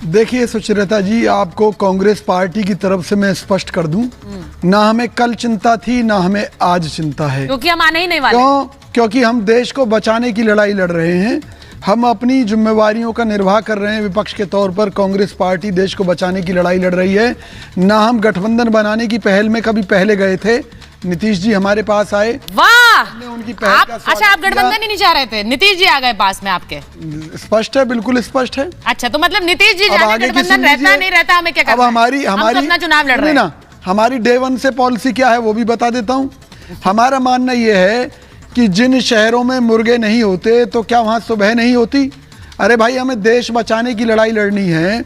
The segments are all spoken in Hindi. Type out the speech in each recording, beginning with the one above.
देखिए सुचरिता जी, आपको कांग्रेस पार्टी की तरफ से मैं स्पष्ट कर दूं, ना हमें कल चिंता थी ना हमें आज चिंता है, क्योंकि हम आने ही नहीं वाले। क्योंकि हम देश को बचाने की लड़ाई लड़ रहे हैं। हम अपनी जिम्मेवारियों का निर्वाह कर रहे हैं। विपक्ष के तौर पर कांग्रेस पार्टी देश को बचाने की लड़ाई लड़ रही है। ना हम गठबंधन बनाने की पहल में कभी पहले गए थे। नीतीश जी हमारे पास आए, वाह, उनकी पहल का अच्छा, आप गठबंधन ही नहीं चाह रहे थे, नीतीश जी आ गए पास में आपके। स्पष्ट है, बिल्कुल स्पष्ट है। अच्छा, तो मतलब नीतीश जी जाने गठबंधन रहता नहीं रहता, हमें क्या करना है? हम तो अपना चुनाव लड़ रहे हैं। हमारी डे वन से पॉलिसी क्या है वो भी बता देता हूँ। हमारा मानना यह है कि जिन शहरों में मुर्गे नहीं होते तो क्या वहां सुबह नहीं होती? अरे भाई, हमें देश बचाने की लड़ाई लड़नी है,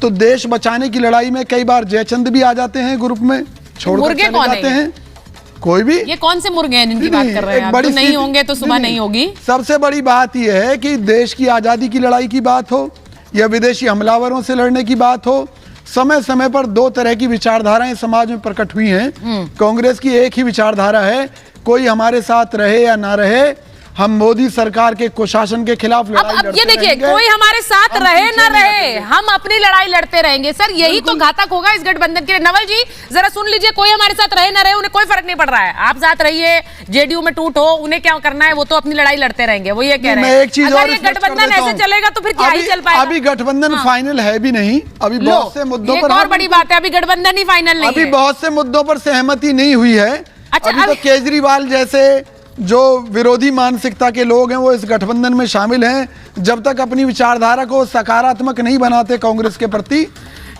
तो देश बचाने की लड़ाई में कई बार जयचंद भी आ जाते हैं ग्रुप में, छोड़कर चले जाते हैं। कोई भी, ये कौन से मुर्गे हैं जिनकी बात कर रहे हैं आप? तो नहीं होंगे तो सुबह नहीं होगी। सबसे बड़ी बात यह है कि देश की आजादी की लड़ाई की बात हो या विदेशी हमलावरों से लड़ने की बात हो, समय समय पर दो तरह की विचारधाराएं समाज में प्रकट हुई हैं। कांग्रेस की एक ही विचारधारा है, कोई हमारे साथ रहे या ना रहे, हम मोदी सरकार के कुशासन के खिलाफ लड़ाई लड़ते ये देखिए, कोई हमारे साथ रहे ना रहे, हम अपनी लड़ाई लड़ते रहेंगे। सर, यही तो घातक होगा इस गठबंधन के लिए। नवल जी जरा सुन लीजिए, कोई हमारे साथ रहे ना रहे, उन्हें कोई फर्क नहीं पड़ रहा है। आप साथ रहिए, जेडीयू में टूट हो, उन्हें क्या करना है, वो तो अपनी लड़ाई लड़ते रहेंगे। वो ये कह रहे हैं, अगर ये गठबंधन ऐसे चलेगा तो फिर क्या ही चल पाएगा। अभी गठबंधन फाइनल है भी नहीं, अभी बहुत से मुद्दों पर, और बड़ी बात है, अभी गठबंधन ही फाइनल नहीं है। अभी बहुत से मुद्दों पर सहमति नहीं हुई है। अभी तो केजरीवाल जैसे जो विरोधी मानसिकता के लोग हैं वो इस गठबंधन में शामिल हैं। जब तक अपनी विचारधारा को सकारात्मक नहीं बनाते कांग्रेस के प्रति,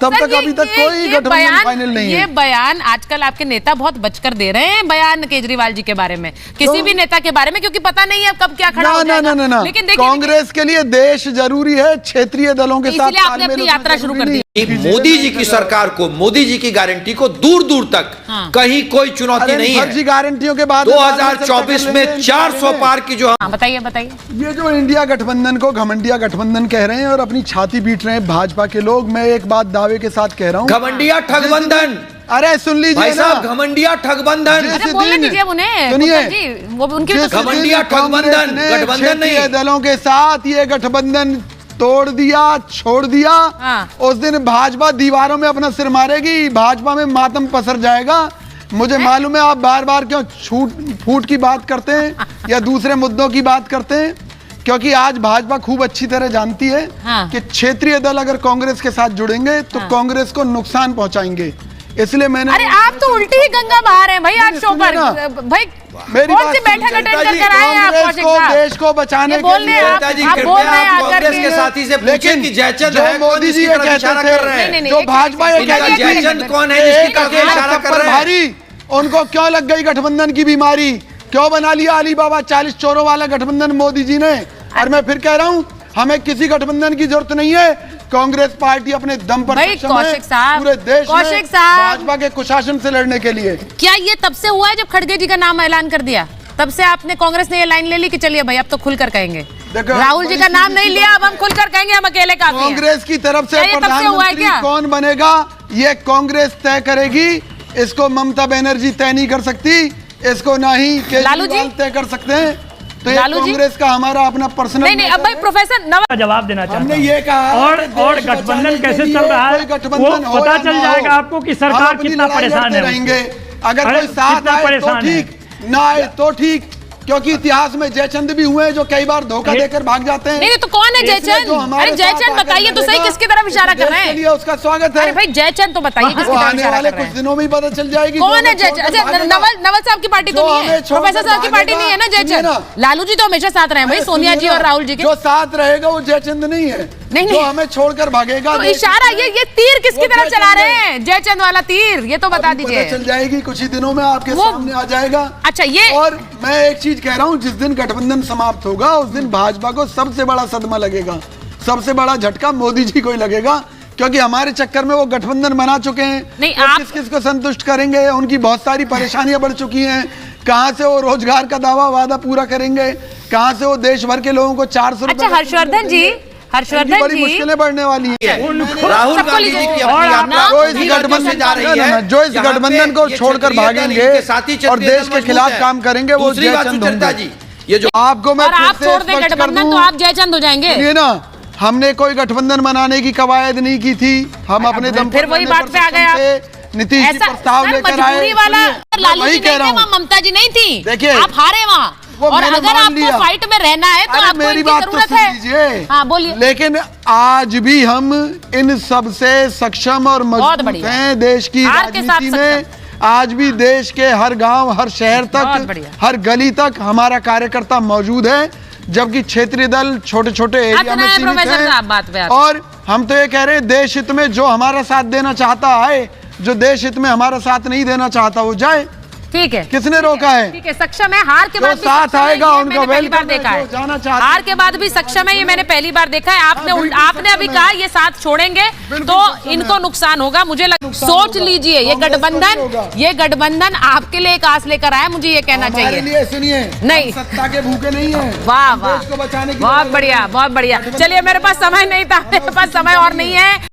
तब तक अभी तक कोई गठबंधन फाइनल नहीं है। ये बयान आजकल आपके नेता बहुत बचकर दे रहे हैं, बयान केजरीवाल जी के बारे में, किसी भी नेता के बारे में, क्योंकि पता नहीं है कब क्या खड़ा हो जाएगा। ना, लेकिन कांग्रेस के लिए देश जरूरी है, क्षेत्रीय दलों के साथ आपने अपनी यात्रा शुरू कर दी। मोदी जी की सरकार को, मोदी जी की गारंटी को दूर दूर तक कहीं कोई चुनौती नहीं है। फर्जी गारंटियों के बाद 2024 में 400 पार की जो, बताइए बताइए। ये जो इंडिया गठबंधन को घमंडिया गठबंधन कह रहे हैं और अपनी छाती पीट रहे हैं भाजपा के लोग, मैं एक बात दावे के साथ कह रहा हूँ, घमंडिया ठगबंधन। अरे सुन लीजिए भाई साहब, घमंडिया ठगबंधन। सुनिए, घमंडिया ठगबंधन गठबंधन नहीं, दलों के साथ ये गठबंधन तोड़ दिया, छोड़ दिया। उस दिन भाजपा दीवारों में अपना सिर मारेगी, भाजपा में मातम पसर जाएगा। मुझे मालूम है आप बार बार क्यों फूट की बात करते हैं या दूसरे मुद्दों की बात करते हैं, क्योंकि आज भाजपा खूब अच्छी तरह जानती है कि क्षेत्रीय दल अगर कांग्रेस के साथ जुड़ेंगे तो कांग्रेस को नुकसान पहुंचाएंगे। इसलिए मैंने, अरे आप तो उल्टी ही गंगा बहा रहे हैं भाई आज शो पर। भाई कौन सी बैठक अटेंड करके आए हैं आप? कौशिक साहब, देश को बचाने के लिए आप बोल रहे हैं कांग्रेस के साथी से पूछें कि जयचंद है, मोदी जी ये कहते थे, जो भाजपा ये कहती थी जयचंद कौन है जिसकी तरफ इशारा कर रहे हैं, भारी उनको क्यों लग गई गठबंधन की बीमारी, क्यों बना लिया अली बाबा 40 चोरों वाला गठबंधन मोदी जी ने। और मैं फिर कह रहा हूँ, हमें किसी गठबंधन की जरूरत नहीं है। कांग्रेस पार्टी अपने दम पर कौशिक साहब, पूरे देश में भाजपा के कुशासन से लड़ने के लिए। क्या ये तब से हुआ है जब खड़गे जी का नाम ऐलान कर दिया, तब से आपने कांग्रेस ने ये लाइन ले ली कि चलिए भाई अब तो खुलकर कहेंगे? राहुल जी का नाम नहीं लिया, अब हम खुलकर कहेंगे, हम अकेले काफी हैं। कांग्रेस की तरफ से प्रधानमंत्री कौन बनेगा ये कांग्रेस तय करेगी। इसको ममता बनर्जी तय नहीं कर सकती, इसको ना ही केजरीवाल तय कर सकते हैं। तो ये कांग्रेस का हमारा अपना पर्सनल नहीं। अब भाई प्रोफेसर नवल जवाब देना चाहता हूं। हमने ये कहा और गठबंधन कैसे चल रहा है वो पता चल जाएगा आपको कि सरकार कितना परेशान है। अगर कोई साथ आए तो ठीक, ना आए तो ठीक, क्योंकि इतिहास में जयचंद भी हुए जो कई बार धोखा देकर भाग जाते हैं। नहीं तो कौन है जयचंद? अरे जयचंद बताइए तो सही, किसकी तरफ इशारा कर रहे हैं? उसका स्वागत है। अरे भाई जयचंद तो बताइए किसकी तरफ इशारा कर रहे हैं? कुछ दिनों में पता चल जाएगी कौन है जयचंद। अच्छा, नवल साहब की पार्टी तो नहीं है, प्रोफेसर साहब की पार्टी नहीं है ना जयचंद? लालू जी तो हमेशा साथ रहे भाई, सोनिया जी और राहुल जी के। जो साथ रहेगा वो जयचंद नहीं है, जो हमें छोड़कर भागेगा। तो इशारा ये तीर किसकी तरफ चला रहे हैं? जयचंद वाला तीर, ये तो बता दीजिए। चल जाएगी कुछ ही दिनों में, आपके सामने आ जाएगा। अच्छा, ये और मैं एक चीज कह रहा हूँ, जिस दिन गठबंधन समाप्त होगा उस दिन भाजपा को सबसे बड़ा सदमा लगेगा, सबसे बड़ा झटका मोदी जी को ही लगेगा, क्योंकि हमारे चक्कर में वो गठबंधन बना चुके हैं। नहीं, तो किस किस को संतुष्ट करेंगे? उनकी बहुत सारी परेशानियां बढ़ चुकी हैं। कहां से वो रोजगार का दावा वादा पूरा करेंगे, कहां से वो देश भर के लोगों को 400 रुपए। अच्छा, हर्षवर्धन जी बड़ी मुश्किलें बढ़ने वाली हैं। राहुल गांधी जी की अपनी यात्रा जो इस गठबंधन को छोड़कर भागेंगे और देश के खिलाफ काम करेंगे वो जयचंद होंगे। ये जो आपको मैं आप छोड़ दें गठबंधन तो आप जयचंद हो जाएंगे। ये ना, हमने कोई गठबंधन बनाने की कवायद नहीं की थी। हम अपने दम फिर वही बात पे आ गए आप। नीतीश जी प्रस्ताव लेकर आए। मजबूरी वाला लालू जी नहीं थे, वहाँ ममता जी नहीं थी। देखिए, आप हारे वहाँ, और अगर आपको फाइट में रहना है तो आपको मेरी इनकी बात तो जरूरत सुन है। लीजिए। हाँ बोलिए। लेकिन आज भी हम इन सब से सक्षम और मजबूत हैं। देश की राजनीति में आज भी देश के हर गांव, हर शहर तक, हर गली तक हमारा कार्यकर्ता मौजूद है, जबकि क्षेत्रीय दल छोटे छोटे एरिया में सीमित हैं। और हम तो ये कह रहे हैं, देश हित में जो हमारा साथ देना चाहता है, जो देश हित में हमारा साथ नहीं देना चाहता वो जाए। ठीक है, किसने रोका है? ठीक है, सक्षम है। हार के बाद भी साथ आएगा उनका पहली बार देखा है। हार के बाद भी सक्षम है, ये मैंने पहली बार देखा है। आपने अभी कहा ये साथ छोड़ेंगे तो इनको नुकसान होगा। मुझे सोच लीजिए, ये गठबंधन आपके लिए एक आस लेकर आया, मुझे ये कहना चाहिए। सुनिए, नहीं, सत्ता के भूखे नहीं है। वाह वाह, बहुत बढ़िया, बहुत बढ़िया। चलिए, मेरे पास समय नहीं था, मेरे पास समय और नहीं है।